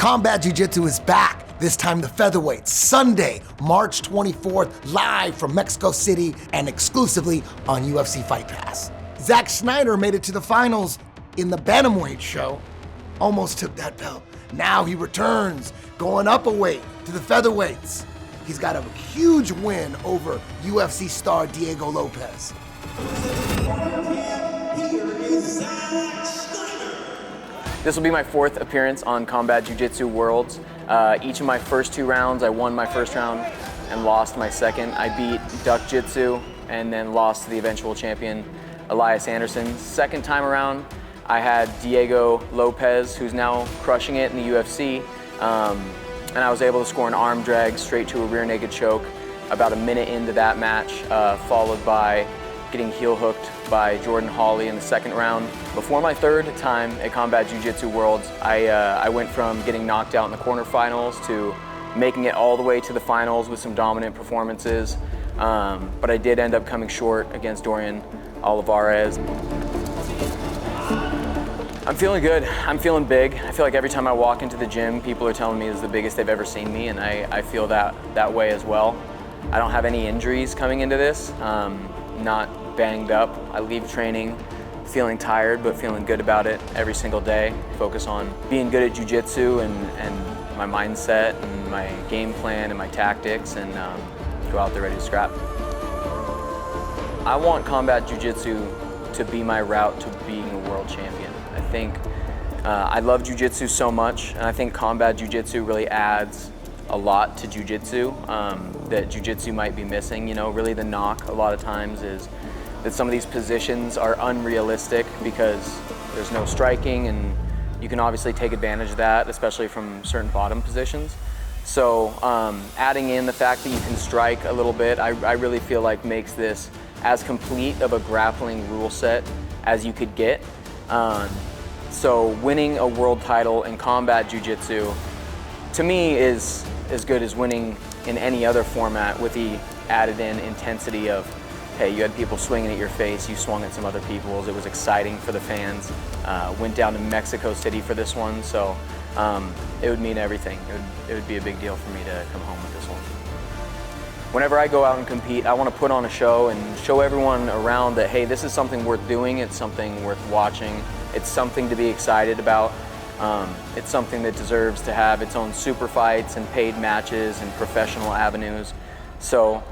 Combat Jiu-Jitsu is back, this time the Featherweights, Sunday, March 24th, live from Mexico City and exclusively on UFC Fight Pass. Zack Snyder made it to the finals in the Bantamweight show, almost took that belt. Now he returns, going up a weight to the Featherweights. He's got a huge win over UFC star Diego Lopez. This will be my fourth appearance on Combat Jiu-Jitsu Worlds. Each of my first two rounds, I won my first round and lost my second. I beat Duck Jitsu and then lost to the eventual champion, Elias Anderson. Second time around, I had Diego Lopez, who's now crushing it in the UFC. And I was able to score an arm drag straight to a rear naked choke about a minute into that match, followed by getting heel hooked by Jordan Hawley in the second round. Before my third time at Combat Jiu-Jitsu Worlds, I went from getting knocked out in the quarterfinals to making it all the way to the finals with some dominant performances. But I did end up coming short against Dorian Olivares. I'm feeling good. I'm feeling big. I feel like every time I walk into the gym, people are telling me it's the biggest they've ever seen me, and I feel that way as well. I don't have any injuries coming into this. Not banged up. I leave training feeling tired, but feeling good about it every single day. Focus on being good at jiu-jitsu and my mindset and my game plan and my tactics, and go out there ready to scrap. I want combat jiu-jitsu to be my route to being a world champion. I think I love jiu-jitsu so much, and I think combat jiu-jitsu really adds a lot to jiu-jitsu that jiu-jitsu might be missing. You know, really the knock a lot of times is that some of these positions are unrealistic because there's no striking, and you can obviously take advantage of that, especially from certain bottom positions. So adding in the fact that you can strike a little bit, I really feel like makes this as complete of a grappling rule set as you could get. So winning a world title in combat jiu-jitsu, to me, is as good as winning in any other format with the added in intensity of, hey, you had people swinging at your face, you swung at some other people's, it was exciting for the fans. Went down to Mexico City for this one, so it would mean everything. It would be a big deal for me to come home with this one. Whenever I go out and compete, I want to put on a show and show everyone around that, hey, this is something worth doing, it's something worth watching, it's something to be excited about. It's something that deserves to have its own super fights and paid matches and professional avenues. So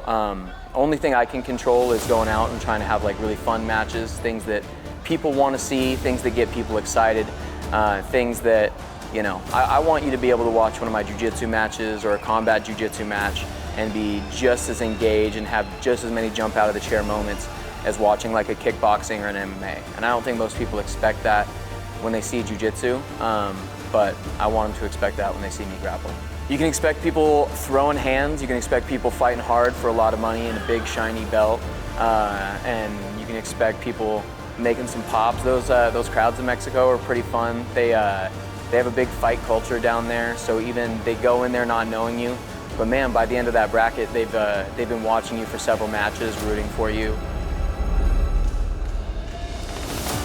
only thing I can control is going out and trying to have like really fun matches, things that people want to see, things that get people excited, things that, you know, I want you to be able to watch one of my jiu-jitsu matches or a combat jiu-jitsu match and be just as engaged and have just as many jump out of the chair moments as watching like a kickboxing or an MMA. And I don't think most people expect that when they see jiu-jitsu, but I want them to expect that when they see me grapple. You can expect people throwing hands, you can expect people fighting hard for a lot of money and a big shiny belt, and you can expect people making some pops. Those crowds in Mexico are pretty fun. They have a big fight culture down there, so even they go in there not knowing you, but man, by the end of that bracket, they've been watching you for several matches, rooting for you.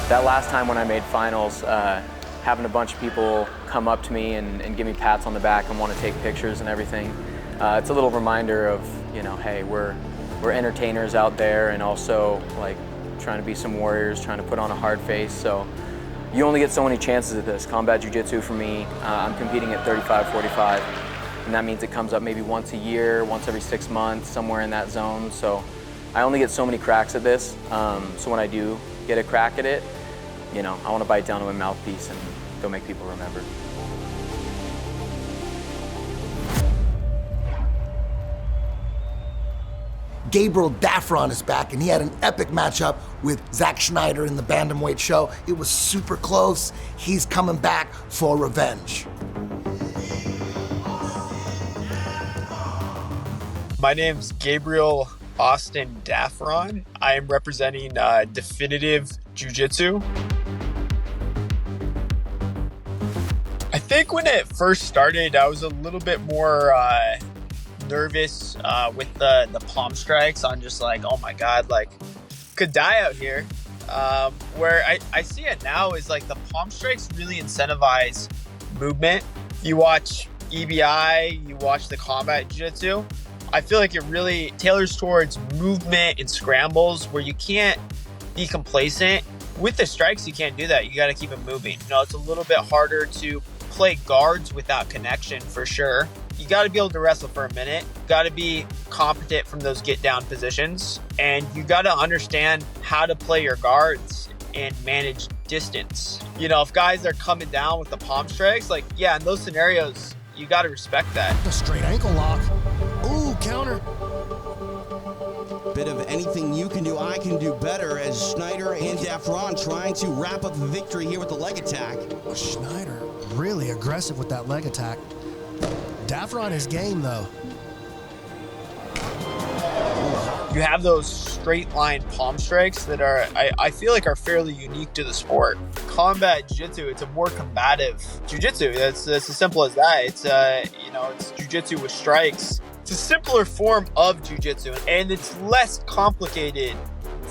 That last time when I made finals, having a bunch of people come up to me and give me pats on the back and want to take pictures and everything, it's a little reminder of, you know, hey, we're entertainers out there and also like trying to be some warriors, trying to put on a hard face. So you only get so many chances at this. Combat jiu-jitsu for me, I'm competing at 35, 45, and that means it comes up maybe once a year, once every 6 months, somewhere in that zone. So I only get so many cracks at this. So when I do get a crack at it, you know, I want to bite down to my mouthpiece and go make people remember. Gabriel Dafron is back, and he had an epic matchup with Zack Snyder in the Bantamweight show. It was super close. He's coming back for revenge. My name's Gabriel Austin Dafron. I am representing Definitive Jiu-Jitsu. I think when it first started, I was a little bit more nervous with the palm strikes on just like, oh my God, like could die out here. Where I see it now is like the palm strikes really incentivize movement You watch EBI, you watch the combat jiu-jitsu, I feel like it really tailors towards movement and scrambles where you can't be complacent. With the strikes, you can't do that. You got to keep it moving. It's a little bit harder to play guards without connection for sure. You got to be able to wrestle for a minute. You got to be competent from those get down positions. And you got to understand how to play your guards and manage distance. If guys are coming down with the palm strikes, in those scenarios, you got to respect that. A straight ankle lock. Ooh, counter. Bit of anything you can do, I can do better as Schneider and Dafron trying to wrap up the victory here with the leg attack. Schneider really aggressive with that leg attack. Dafron is game though. You have those straight line palm strikes that are, I feel like are fairly unique to the sport. Combat jiu-jitsu, it's a more combative jiu-jitsu. That's as simple as that. It's jiu-jitsu with strikes. It's a simpler form of jiu-jitsu, and it's less complicated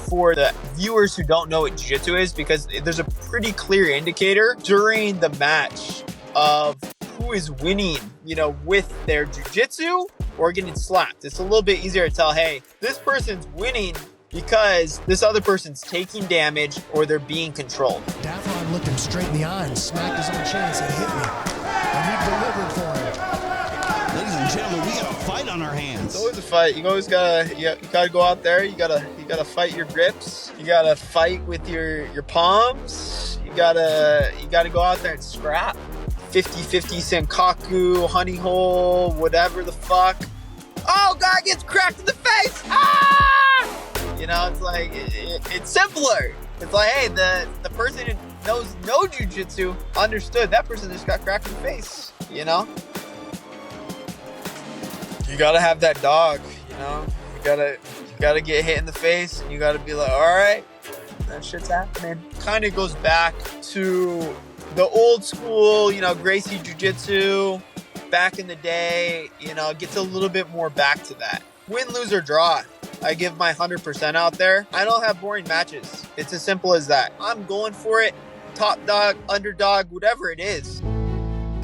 for the viewers who don't know what jiu-jitsu is, because there's a pretty clear indicator during the match of who is winning, with their jiu-jitsu or getting slapped. It's a little bit easier to tell, hey, this person's winning because this other person's taking damage or they're being controlled. Dafron looked him straight in the eye and smacked his own chest and hit me. And he delivered for him. Ladies and gentlemen, we got a fight on our hands. It's always a fight. You always gotta go out there. You gotta fight your grips. You gotta fight with your palms. You gotta go out there and scrap. 50-50 senkaku, honey hole, whatever the fuck. Oh, guy gets cracked in the face. Ah! It's simpler. It's like, hey, the person who knows no jiu-jitsu understood that person just got cracked in the face. You gotta have that dog. You gotta get hit in the face, and you gotta be like, all right, that shit's happening. Kind of goes back to the old school, Gracie Jiu-Jitsu back in the day. Gets a little bit more back to that. Win, lose, or draw. I give my 100% out there. I don't have boring matches. It's as simple as that. I'm going for it. Top dog, underdog, whatever it is.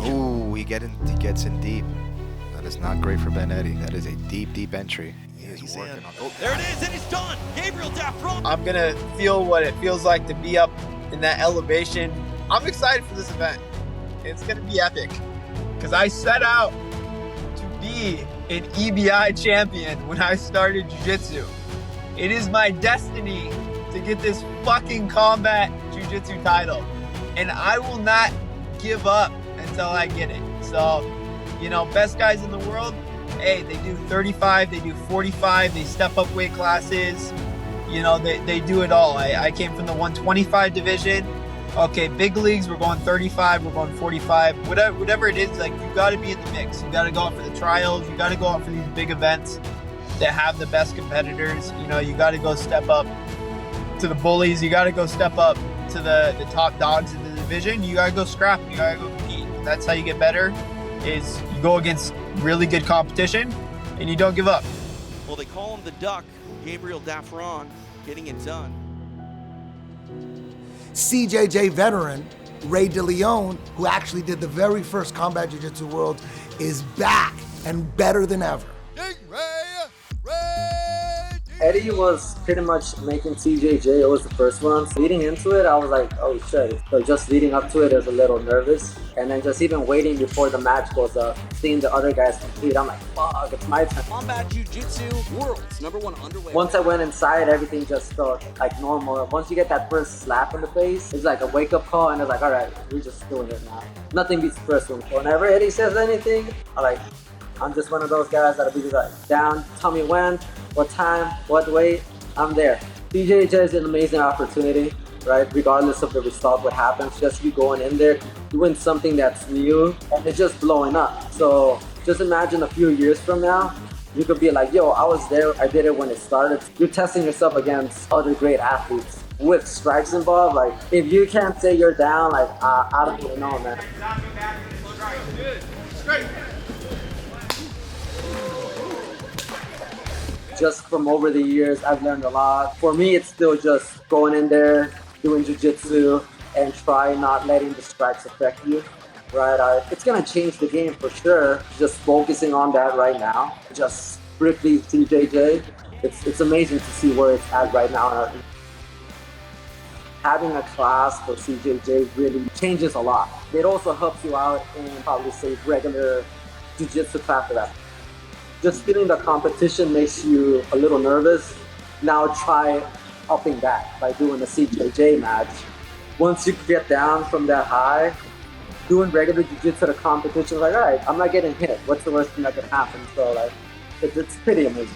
Ooh, he gets in deep. That is not great for Benetti. That is a deep, deep entry. He's working on. Oh, there it is, and it's done. Gabriel Dafron. I'm gonna feel what it feels like to be up in that elevation. I'm excited for this event. It's gonna be epic because I set out to be an EBI champion when I started jiu-jitsu. It is my destiny to get this fucking combat jiu-jitsu title, and I will not give up until I get it. So, best guys in the world, hey, they do 35, they do 45, they step up weight classes, they do it all. I came from the 125 division. Okay, big leagues, we're going 35, we're going 45, whatever it is, you got to be in the mix. You got to go out for the trials. You got to go out for these big events that have the best competitors. You got to go step up to the bullies. You got to go step up to the top dogs in the division. You got to go scrap. You got to go compete. And that's how you get better, is you go against really good competition and you don't give up. Well, they call him the Duck, Gabriel Dafron, getting it done. CJJ veteran Ray DeLeon, who actually did the very first Combat Jiu-Jitsu World, is back and better than ever. Eddie was pretty much making CJJ. It was the first one. So leading into it, I was like, oh shit. So just leading up to it, I was a little nervous. And then just even waiting before the match goes up, seeing the other guys compete, I'm like, fuck, it's my turn. Combat Jiu-Jitsu Worlds, #1 underway. Once I went inside, everything just felt like normal. Once you get that first slap in the face, it's like a wake-up call, and it's like, all right, we're just doing it now. Nothing beats the first one. So whenever Eddie says anything, I'm just one of those guys that'll be just like, down, tell me when, what time, what weight, I'm there. CJJ is an amazing opportunity, right? Regardless of the result, what happens, just be going in there, doing something that's new, and it's just blowing up. So just imagine a few years from now, you could be like, yo, I was there, I did it when it started. You're testing yourself against other great athletes. With strikes involved, if you can't say you're down, I don't even know, man. Just from over the years, I've learned a lot. For me, it's still just going in there, doing jiu-jitsu, and try not letting the strikes affect you. right? It's gonna change the game for sure. Just focusing on that right now, just strictly CJJ. It's amazing to see where it's at right now. Having a class for CJJ really changes a lot. It also helps you out in probably say regular jiu-jitsu class for that. Just feeling the competition makes you a little nervous. Now try upping that by doing a CJJ match. Once you get down from that high, doing regular jiu-jitsu at a competition, like, all right, I'm not getting hit. What's the worst thing that could happen? So like, it's pretty amazing.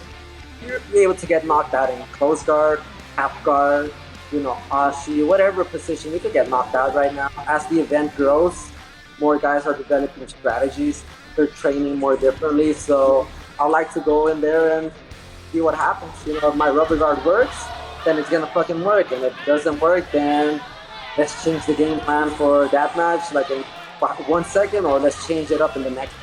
You're able to get knocked out in close guard, half guard, ashi, whatever position, you could get knocked out right now. As the event grows, more guys are developing strategies. They're training more differently. So I like to go in there and see what happens. If my rubber guard works, then it's gonna fucking work. And if it doesn't work, then let's change the game plan for that match, like in 1 second, or let's change it up in the next.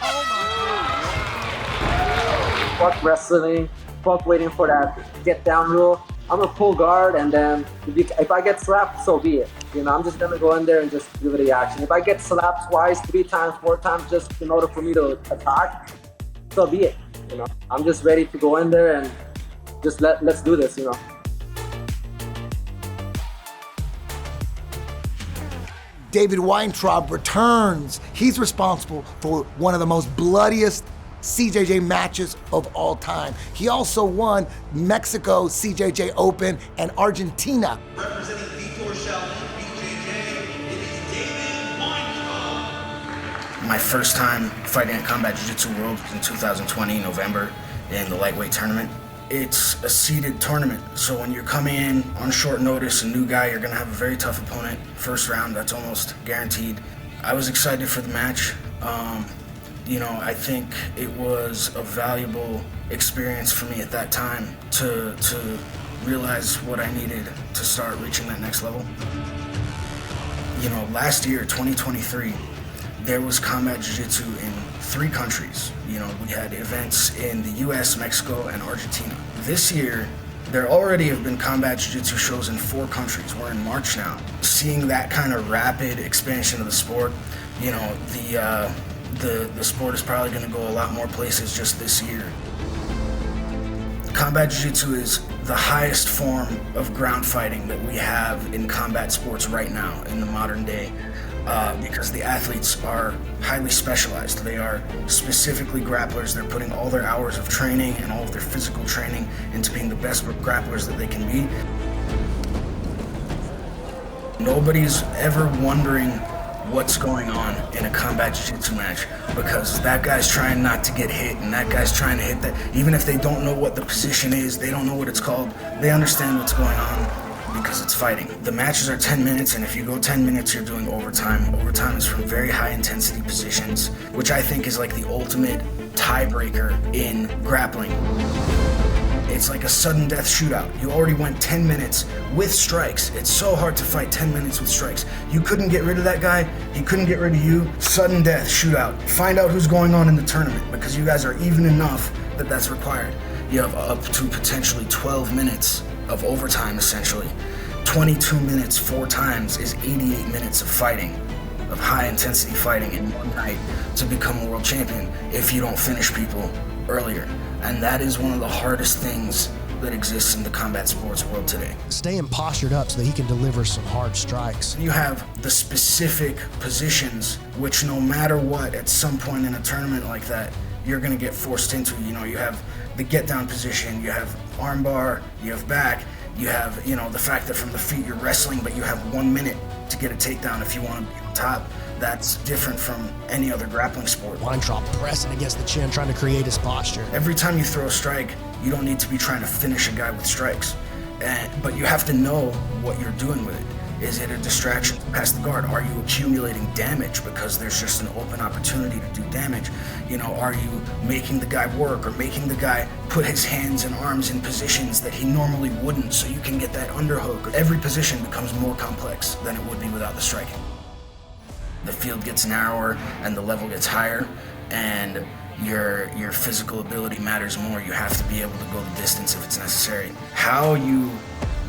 Fuck wrestling, fuck waiting for that get down rule. I'm gonna pull guard, and then if I get slapped, so be it. I'm just gonna go in there and just give it a reaction. If I get slapped twice, 3 times, 4 times, just in order for me to attack, so be it. I'm just ready to go in there and just let's do this. David Weintraub returns. He's responsible for one of the most bloodiest CJJ matches of all time. He also won Mexico CJJ Open and Argentina. Representing Vitor Shaolin, BJJ, it is David Weintraub. My first time fighting at Combat Jiu-Jitsu World in 2020, November, in the lightweight tournament. It's a seeded tournament, so when you're coming in on short notice, a new guy, you're gonna have a very tough opponent. First round, that's almost guaranteed. I was excited for the match. I think it was a valuable experience for me at that time to realize what I needed to start reaching that next level. Last year, 2023, there was combat jiu-jitsu in 3 countries. We had events in the US, Mexico, and Argentina. This year, there already have been combat jiu-jitsu shows in 4 countries. We're in March now. Seeing that kind of rapid expansion of the sport, the sport is probably going to go a lot more places just this year. Combat jiu-jitsu is the highest form of ground fighting that we have in combat sports right now in the modern day, because the athletes are highly specialized. They are specifically grapplers. They're putting all their hours of training and all of their physical training into being the best grapplers that they can be. Nobody's ever wondering what's going on in a combat jiu-jitsu match, because that guy's trying not to get hit and that guy's trying to hit that. Even if they don't know what the position is, they don't know what it's called, they understand what's going on because it's fighting. The matches are 10 minutes, and if you go 10 minutes, you're doing overtime. Overtime is from very high intensity positions, which I think is like the ultimate tiebreaker in grappling. It's like a sudden death shootout. You already went 10 minutes with strikes. It's so hard to fight 10 minutes with strikes. You couldn't get rid of that guy. He couldn't get rid of you. Sudden death shootout. Find out who's going on in the tournament, because you guys are even enough that that's required. You have up to potentially 12 minutes of overtime, essentially. 22 minutes 4 times is 88 minutes of fighting, of high intensity fighting in one night to become a world champion if you don't finish people earlier. And that is one of the hardest things that exists in the combat sports world today. Staying postured up so that he can deliver some hard strikes. You have the specific positions, which no matter what, at some point in a tournament like that, you're gonna get forced into. You have the get down position, you have arm bar, you have back, you have, the fact that from the feet you're wrestling, but you have 1 minute to get a takedown if you want to be on top. That's different from any other grappling sport. Weintraub pressing against the chin, trying to create his posture. Every time you throw a strike, you don't need to be trying to finish a guy with strikes. But you have to know what you're doing with it. Is it a distraction past the guard? Are you accumulating damage because there's just an open opportunity to do damage? Are you making the guy work or making the guy put his hands and arms in positions that he normally wouldn't so you can get that underhook? Every position becomes more complex than it would be without the striking. The field gets narrower and the level gets higher, and your physical ability matters more. You have to be able to go the distance if it's necessary. How you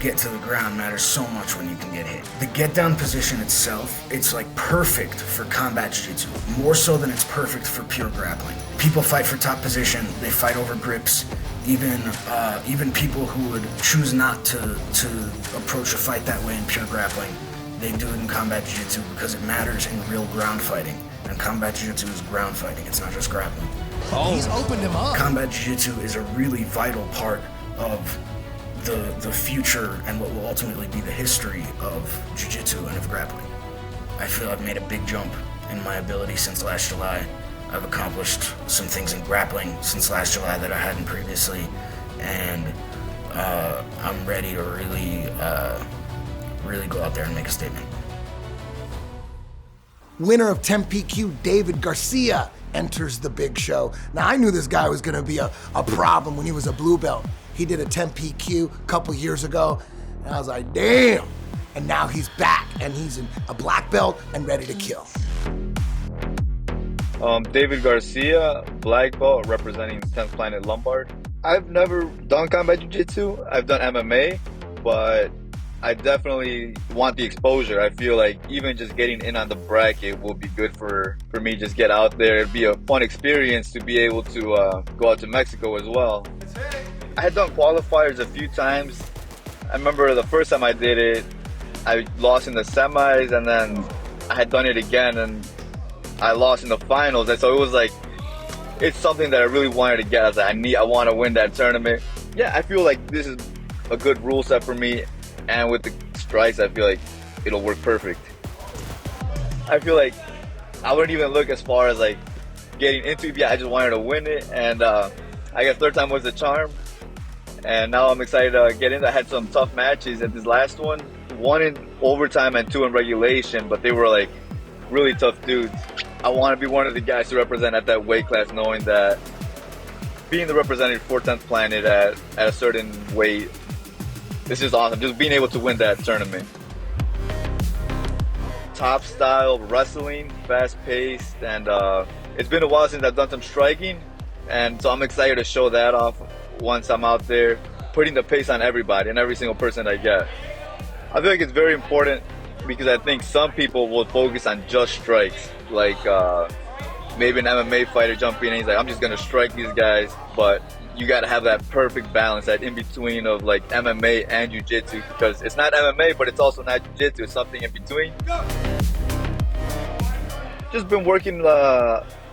get to the ground matters so much when you can get hit. The get down position itself, it's like perfect for combat jiu-jitsu, more so than it's perfect for pure grappling. People fight for top position, they fight over grips. Even people who would choose not to approach a fight that way in pure grappling, they do it in combat jiu-jitsu because it matters in real ground fighting. And combat jiu-jitsu is ground fighting, it's not just grappling. Oh, he's opened him up. Combat jiu-jitsu is a really vital part of the future and what will ultimately be the history of jiu-jitsu and of grappling. I feel I've made a big jump in my ability since last July. I've accomplished some things in grappling since last July that I hadn't previously, and I'm ready to really go out there and make a statement. Winner of 10 PQ, David Garcia, enters the big show. Now, I knew this guy was gonna be a problem when he was a blue belt. He did a 10 PQ a couple years ago, and I was like, damn. And now he's back, and he's in a black belt and ready to kill. David Garcia, black belt, representing 10th Planet Lombard. I've never done combat jiu-jitsu. I've done MMA, but I definitely want the exposure. I feel like even just getting in on the bracket will be good for me. Just get out there. It'd be a fun experience to be able to go out to Mexico as well. I had done qualifiers a few times. I remember the first time I did it, I lost in the semis, and then I had done it again, and I lost in the finals. And so it was like, it's something that I really wanted to get. I was like, I want to win that tournament. Yeah, I feel like this is a good rule set for me. And with the strikes, I feel like it'll work perfect. I feel like I wouldn't even look as far as like getting into it. Yeah, I just wanted to win it. And I guess third time was the charm. And now I'm excited to get in. I had some tough matches at this last one. 1 in overtime and 2 in regulation, but they were like really tough dudes. I want to be one of the guys to represent at that weight class, knowing that being the representative for 10th Planet at a certain weight, this is awesome. Just being able to win that tournament. Top style wrestling, fast paced, and it's been a while since I've done some striking, and so I'm excited to show that off once I'm out there, putting the pace on everybody and every single person I get. I feel like it's very important because I think some people will focus on just strikes, like maybe an MMA fighter jumping in and he's like, I'm just gonna strike these guys, but you gotta have that perfect balance, that in between of like MMA and jiu-jitsu, because it's not MMA, but it's also not jiu-jitsu, it's something in between. Just been working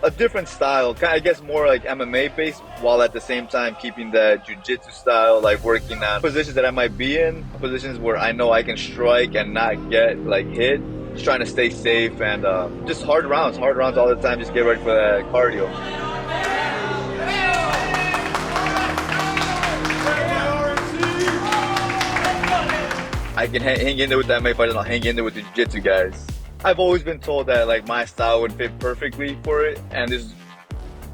a different style, I guess more like MMA based, while at the same time keeping that jiu-jitsu style, like working on positions that I might be in, positions where I know I can strike and not get like hit. Just trying to stay safe and just hard rounds all the time, just get ready for that cardio. I can hang in there with that MMA fighters, and I'll hang in there with the jiu-jitsu guys. I've always been told that like my style would fit perfectly for it, and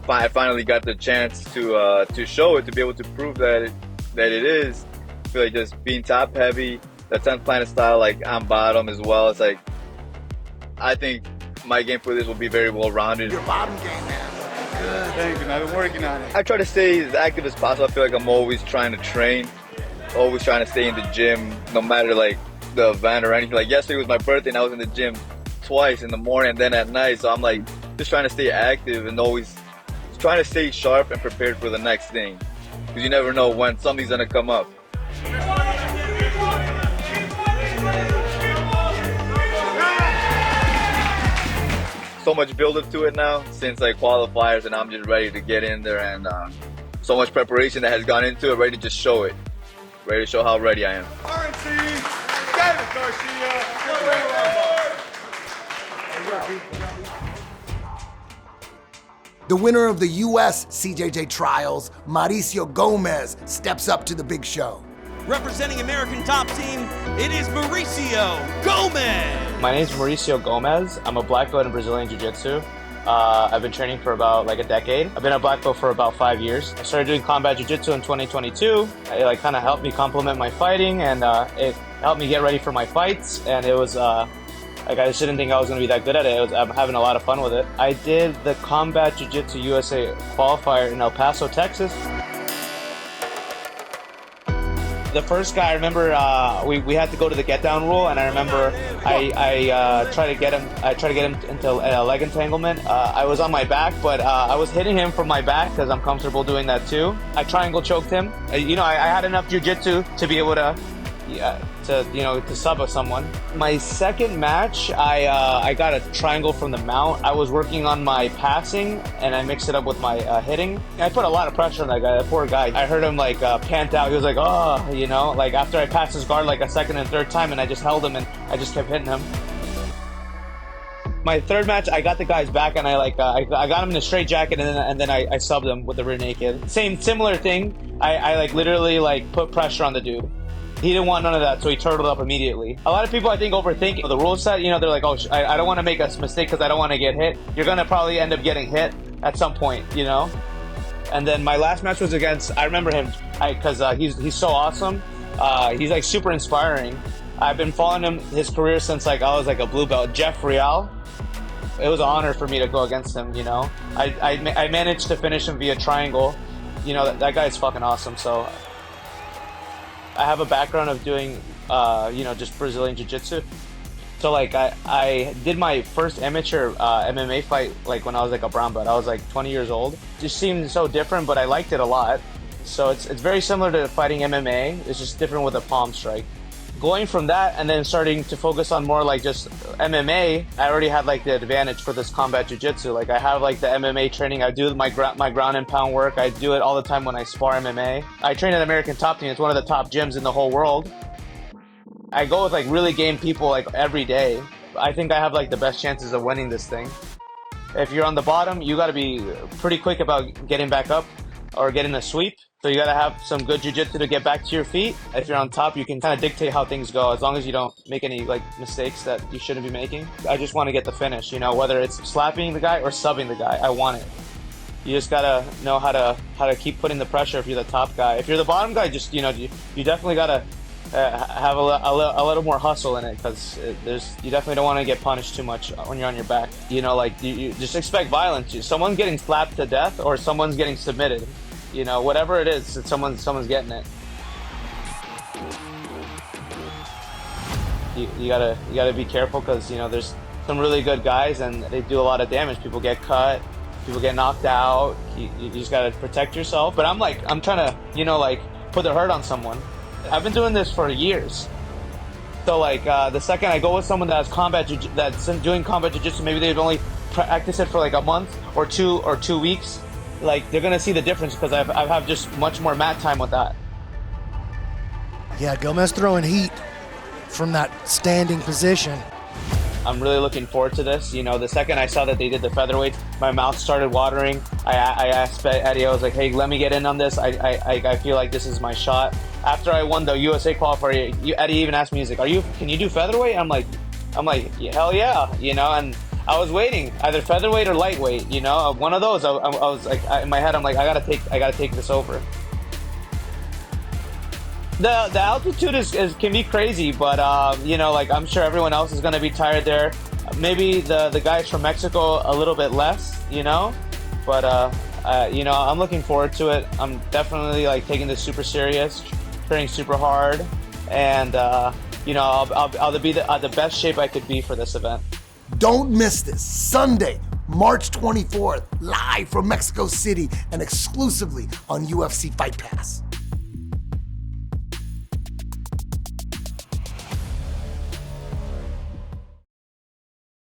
I finally got the chance to show it, to be able to prove that it is. I feel like just being top heavy, the 10th Planet style, like on bottom as well. It's like, I think my game for this will be very well rounded. Your bottom game, man. Good, thank you. I've been working on it. I try to stay as active as possible. I feel like I'm always trying to train, always trying to stay in the gym, no matter like the event or anything. Like yesterday was my birthday and I was in the gym twice, in the morning and then at night. So I'm like just trying to stay active and always trying to stay sharp and prepared for the next thing, because you never know when something's gonna come up. So much build up to it now since like qualifiers, and I'm just ready to get in there, and so much preparation that has gone into it, ready to just show it, ready to show how ready I am. RNC, David Garcia. The winner of the US CJJ trials, Mauricio Gomez, steps up to the big show. Representing American Top Team, it is Mauricio Gomez. My name is Mauricio Gomez. I'm a black belt in Brazilian Jiu-Jitsu. I've been training for about like a decade. I've been a black belt for about 5 years. I started doing combat jiu-jitsu in 2022. It like kind of helped me complement my fighting, and it helped me get ready for my fights. And it was like, I just didn't think I was going to be that good at it. I'm having a lot of fun with it. I did the Combat Jiu-Jitsu USA qualifier in El Paso, Texas. The first guy, I remember we had to go to the get down rule, and I remember I tried to get him into a leg entanglement. I was on my back, but I was hitting him from my back because I'm comfortable doing that too. I triangle choked him. I had enough jiu-jitsu to be able to sub someone. My second match, I got a triangle from the mount. I was working on my passing, and I mixed it up with my hitting. I put a lot of pressure on that guy, that poor guy. I heard him like pant out. He was like, oh, like after I passed his guard like a second and third time, and I just held him, and I just kept hitting him. My third match, I got the guy's back, and I got him in a straight jacket, and then I subbed him with the rear naked. Similar thing. I literally put pressure on the dude. He didn't want none of that, so he turtled up immediately. A lot of people, I think, overthink the rule set. They're like, oh, I don't want to make a mistake because I don't want to get hit. You're going to probably end up getting hit at some point, And then my last match was against, I remember him, because he's so awesome. He's like super inspiring. I've been following his career since I was like a blue belt. Jeff Real. It was an honor for me to go against him, I managed to finish him via triangle. That guy's fucking awesome, so... I have a background of doing, just Brazilian Jiu-Jitsu. So, I did my first amateur MMA fight, when I was, a brown belt. I was, 20 years old. It just seemed so different, but I liked it a lot. So, it's very similar to fighting MMA. It's just different with a palm strike. Going from that and then starting to focus on more, just MMA, I already had, the advantage for this combat jiu-jitsu. I have, the MMA training. I do my ground and pound work. I do it all the time when I spar MMA. I train at American Top Team. It's one of the top gyms in the whole world. I go with, really game people, every day. I think I have, the best chances of winning this thing. If you're on the bottom, you got to be pretty quick about getting back up or getting a sweep. So you gotta have some good jiu-jitsu to get back to your feet. If you're on top, you can kind of dictate how things go, as long as you don't make any mistakes that you shouldn't be making. I just want to get the finish, whether it's slapping the guy or subbing the guy, I want it. You just gotta know how to keep putting the pressure if you're the top guy. If you're the bottom guy, just you definitely gotta have a little more hustle in it, because you definitely don't want to get punished too much when you're on your back. You just expect violence. Someone's getting slapped to death or someone's getting submitted. Whatever it is, someone's getting it. You gotta be careful, because there's some really good guys and they do a lot of damage. People get cut, people get knocked out. You just gotta protect yourself. But I'm trying to put the hurt on someone. I've been doing this for years. So the second I go with someone that's doing combat jiu-jitsu, maybe they've only practiced it for a month or 2 weeks. They're gonna see the difference, because I have just much more mat time with that. Yeah, Gomez throwing heat from that standing position. I'm really looking forward to this. The second I saw that they did the featherweights, my mouth started watering. I asked Eddie, I was like, hey, let me get in on this. I feel like this is my shot. After I won the USA qualifier, Eddie even asked me, he's like, can you do featherweight? I'm like, yeah, hell yeah, and I was waiting, either featherweight or lightweight, one of those. I was in my head, I'm like, I gotta take this over. The altitude can be crazy, but I'm sure everyone else is gonna be tired there. Maybe the guys from Mexico a little bit less, but I'm looking forward to it. I'm definitely taking this super serious, training super hard, and I'll be the best shape I could be for this event. Don't miss this Sunday, March 24th, live from Mexico City and exclusively on UFC Fight Pass.